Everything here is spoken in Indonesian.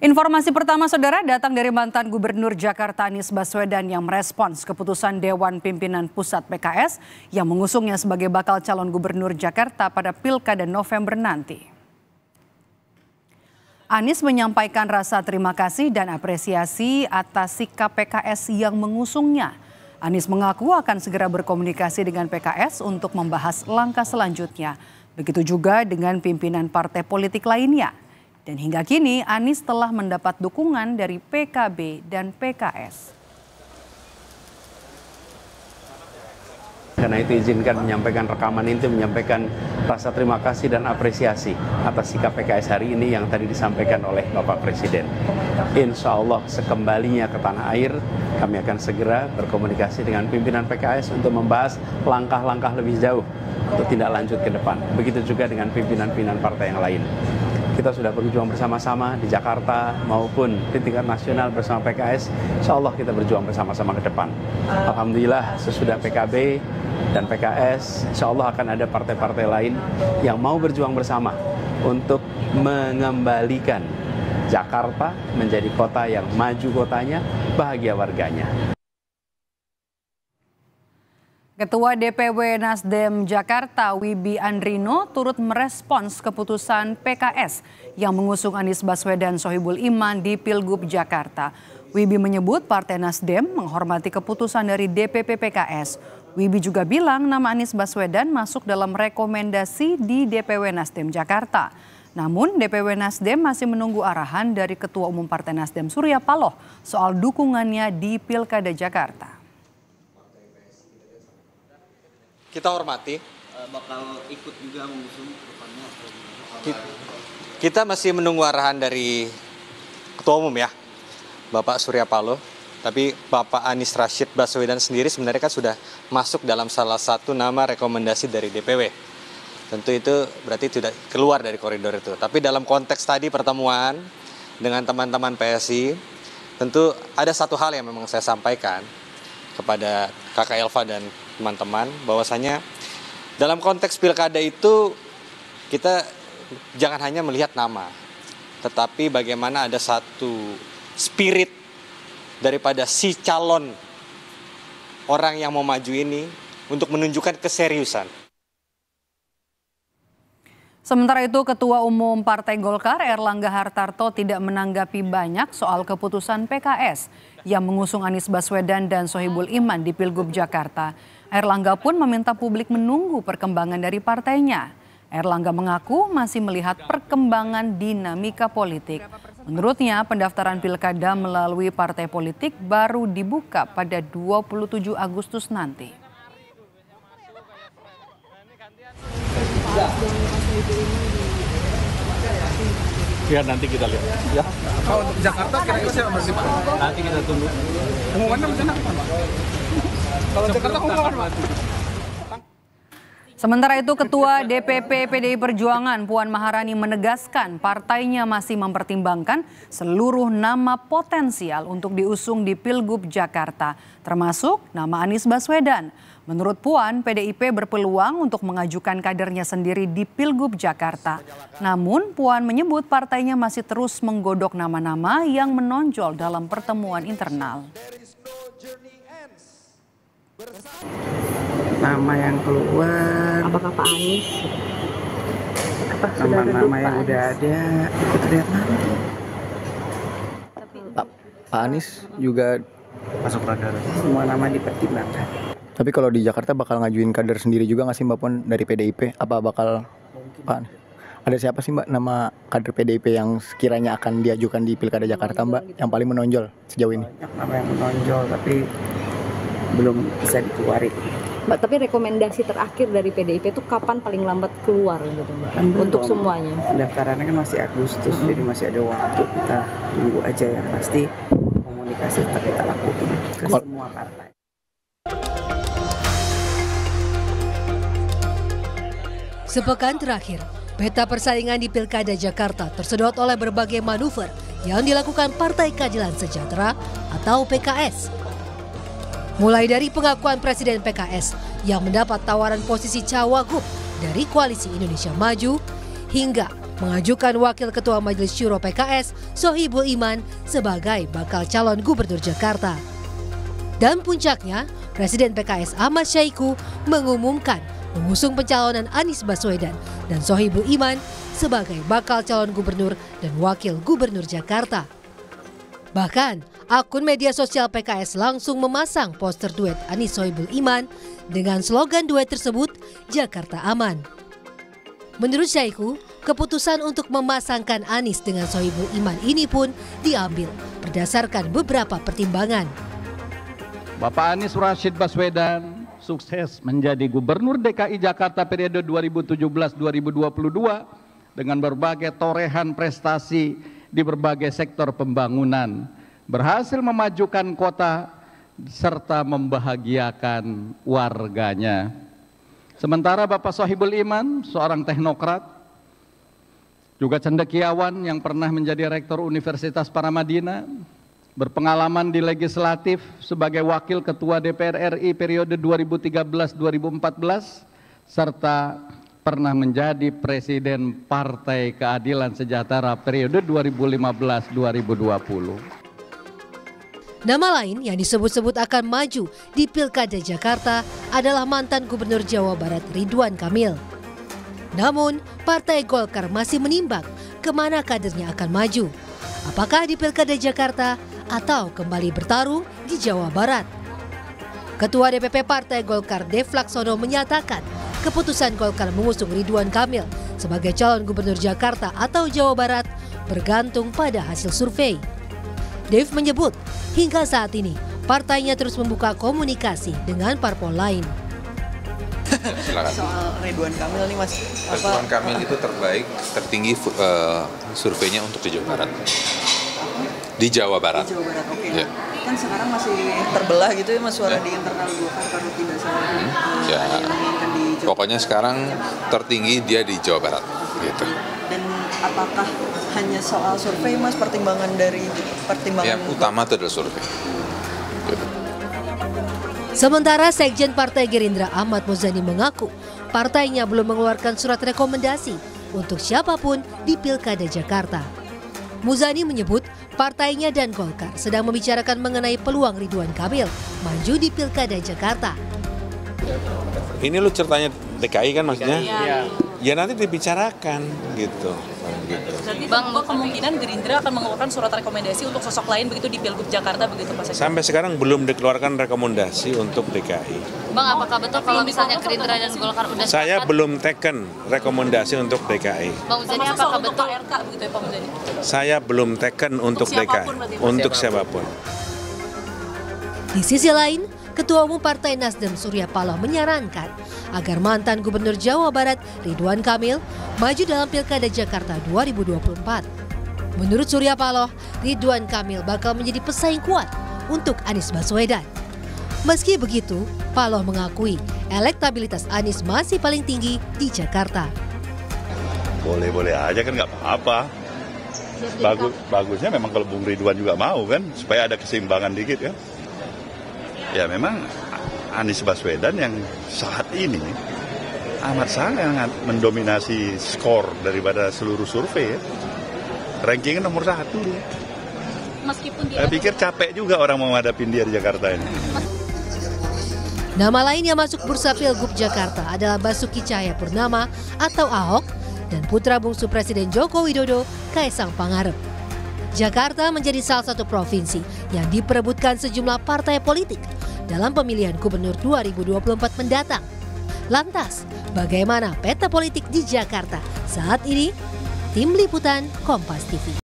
Informasi pertama saudara datang dari mantan Gubernur Jakarta Anies Baswedan yang merespons keputusan Dewan Pimpinan Pusat PKS yang mengusungnya sebagai bakal calon Gubernur Jakarta pada Pilkada November nanti. Anies menyampaikan rasa terima kasih dan apresiasi atas sikap PKS yang mengusungnya. Anies mengaku akan segera berkomunikasi dengan PKS untuk membahas langkah selanjutnya. Begitu juga dengan pimpinan partai politik lainnya. Dan hingga kini Anies telah mendapat dukungan dari PKB dan PKS. Karena itu izinkan menyampaikan rekaman itu, menyampaikan rasa terima kasih dan apresiasi atas sikap PKS hari ini yang tadi disampaikan oleh Bapak Presiden. Insya Allah sekembalinya ke tanah air, kami akan segera berkomunikasi dengan pimpinan PKS untuk membahas langkah-langkah lebih jauh untuk tindak lanjut ke depan. Begitu juga dengan pimpinan-pimpinan partai yang lain. Kita sudah berjuang bersama-sama di Jakarta maupun di tingkat nasional bersama PKS. Insya Allah kita berjuang bersama-sama ke depan. Alhamdulillah sesudah PKB dan PKS, insya Allah akan ada partai-partai lain yang mau berjuang bersama untuk mengembalikan Jakarta menjadi kota yang maju kotanya, bahagia warganya. Ketua DPW Nasdem Jakarta Wibi Andrino turut merespons keputusan PKS yang mengusung Anies Baswedan Sohibul Iman di Pilgub Jakarta. Wibi menyebut Partai Nasdem menghormati keputusan dari DPP PKS. Wibi juga bilang nama Anies Baswedan masuk dalam rekomendasi di DPW Nasdem Jakarta. Namun DPW Nasdem masih menunggu arahan dari Ketua Umum Partai Nasdem Surya Paloh soal dukungannya di Pilkada Jakarta. Kita hormati. Bakal ikut juga mengusung ke depannya. Kita masih menunggu arahan dari Ketua Umum ya, Bapak Surya Paloh. Tapi Bapak Anies Rashid Baswedan sendiri sebenarnya kan sudah masuk dalam salah satu nama rekomendasi dari DPW. Tentu itu berarti tidak keluar dari koridor itu. Tapi dalam konteks tadi pertemuan dengan teman-teman PSI, tentu ada satu hal yang memang saya sampaikan kepada Kakak Elva dan teman-teman, bahwasanya dalam konteks pilkada itu kita jangan hanya melihat nama, tetapi bagaimana ada satu spirit daripada si calon orang yang mau maju ini untuk menunjukkan keseriusan. Sementara itu Ketua Umum Partai Golkar Erlangga Hartarto tidak menanggapi banyak soal keputusan PKS yang mengusung Anies Baswedan dan Sohibul Iman di Pilgub Jakarta. Erlangga pun meminta publik menunggu perkembangan dari partainya. Erlangga mengaku masih melihat perkembangan dinamika politik. Menurutnya pendaftaran pilkada melalui partai politik baru dibuka pada 27 Agustus nanti. Ya nanti kita lihat. Ya. Kalau untuk Jakarta kira-kira siapa sih Pak? Nanti kita tunggu. Pengumumannya rencana kapan Pak? Kalau Jakarta pengumuman Pak? Sementara itu Ketua DPP PDI Perjuangan Puan Maharani menegaskan partainya masih mempertimbangkan seluruh nama potensial untuk diusung di Pilgub Jakarta, termasuk nama Anies Baswedan. Menurut Puan, PDIP berpeluang untuk mengajukan kadernya sendiri di Pilgub Jakarta. Namun Puan menyebut partainya masih terus menggodok nama-nama yang menonjol dalam pertemuan internal. Nama yang keluar, apakah Pak Anies? Nama-nama yang udah ada, kita lihat nanti. Pak Anies juga Masuk radar. Semua nama dipertimbangkan. Tapi kalau di Jakarta bakal ngajuin kader sendiri juga nggak sih Mbak Puan dari PDIP? Apa bakal Pak? Ada siapa sih Mbak nama kader PDIP yang sekiranya akan diajukan di Pilkada Jakarta Mbak yang paling menonjol sejauh ini? Banyak nama yang menonjol tapi belum bisa dikeluarin. Mbak, tapi rekomendasi terakhir dari PDIP itu kapan paling lambat keluar gitu Mbak? Untuk semuanya. Pendaftarannya kan masih Agustus, jadi masih ada waktu, kita tunggu aja yang pasti komunikasi tetap kita lakukan ke semua partai. Sepekan terakhir, peta persaingan di Pilkada Jakarta tersedot oleh berbagai manuver yang dilakukan Partai Keadilan Sejahtera atau PKS. Mulai dari pengakuan Presiden PKS yang mendapat tawaran posisi cawagup dari Koalisi Indonesia Maju, hingga mengajukan Wakil Ketua Majelis Syuro PKS Sohibul Iman sebagai bakal calon Gubernur Jakarta. Dan puncaknya, Presiden PKS Ahmad Syahiku mengumumkan mengusung pencalonan Anies Baswedan dan Sohibul Iman sebagai bakal calon gubernur dan wakil gubernur Jakarta. Bahkan, akun media sosial PKS langsung memasang poster duet Anies Sohibul Iman dengan slogan duet tersebut, Jakarta Aman. Menurut Syahiku, keputusan untuk memasangkan Anies dengan Sohibul Iman ini pun diambil berdasarkan beberapa pertimbangan. Bapak Anies Rashid Baswedan sukses menjadi Gubernur DKI Jakarta periode 2017-2022 dengan berbagai torehan prestasi di berbagai sektor pembangunan, berhasil memajukan kota serta membahagiakan warganya. Sementara Bapak Sohibul Iman, seorang teknokrat, juga cendekiawan yang pernah menjadi Rektor Universitas Paramadina, berpengalaman di legislatif sebagai Wakil Ketua DPR RI periode 2013-2014, serta pernah menjadi Presiden Partai Keadilan Sejahtera periode 2015-2020. Nama lain yang disebut-sebut akan maju di Pilkada Jakarta adalah mantan Gubernur Jawa Barat Ridwan Kamil. Namun, Partai Golkar masih menimbang kemana kadernya akan maju. Apakah di Pilkada Jakarta atau kembali bertarung di Jawa Barat. Ketua DPP Partai Golkar Dev Laksono menyatakan keputusan Golkar mengusung Ridwan Kamil sebagai calon Gubernur Jakarta atau Jawa Barat bergantung pada hasil survei. Dev menyebut hingga saat ini partainya terus membuka komunikasi dengan parpol lain. Silakan. Soal Ridwan Kamil nih Mas. Ridwan Kamil itu tertinggi surveinya untuk di Jawa Barat. Di Jawa Barat. Di Jawa Barat, oke. Ya. Kan sekarang masih terbelah gitu ya Mas suara di internal Golkar kalau tidak salah. Ya. Pokoknya sekarang tertinggi dia di Jawa Barat gitu. Dan apakah hanya soal survei Mas, pertimbangan yang utama itu adalah survei. Gitu. Sementara Sekjen Partai Gerindra Ahmad Muzani mengaku partainya belum mengeluarkan surat rekomendasi untuk siapapun di Pilkada Jakarta. Muzani menyebut partainya dan Golkar sedang membicarakan mengenai peluang Ridwan Kamil maju di Pilkada Jakarta. Ini lu ceritanya DKI kan maksudnya? Iya. Ya nanti dibicarakan gitu. Bang, kemungkinan Gerindra akan mengeluarkan surat rekomendasi untuk sosok lain begitu di Pilgub Jakarta begitu Pak? Sampai sekarang belum dikeluarkan rekomendasi untuk DKI. Bang, apakah betul kalau misalnya Gerindra dan Golkar udah Saya belum taken rekomendasi untuk DKI. Bang Muzani, apakah betul RK begitu ya Pak Muzani? Saya belum taken untuk DKI. Untuk siapapun. Di sisi lain, Ketua Umum Partai Nasdem Surya Paloh menyarankan agar mantan Gubernur Jawa Barat Ridwan Kamil maju dalam Pilkada Jakarta 2024. Menurut Surya Paloh, Ridwan Kamil bakal menjadi pesaing kuat untuk Anies Baswedan. Meski begitu, Paloh mengakui elektabilitas Anies masih paling tinggi di Jakarta. Boleh-boleh aja kan nggak apa-apa. Bagusnya memang kalau Bung Ridwan juga mau kan, supaya ada keseimbangan dikit ya. Ya memang Anies Baswedan yang saat ini amat sangat mendominasi skor daripada seluruh survei ya. Rankingnya nomor 1 dia. Meskipun saya pikir capek juga orang mau menghadapin dia di Jakarta ini. Nama lain yang masuk bursa Pilgub Jakarta adalah Basuki Cahayapurnama atau Ahok dan putra bungsu Presiden Joko Widodo, Kaisang Pangarep. Jakarta menjadi salah satu provinsi yang diperebutkan sejumlah partai politik dalam pemilihan gubernur 2024 mendatang. Lantas, bagaimana peta politik di Jakarta saat ini? Tim Liputan Kompas TV.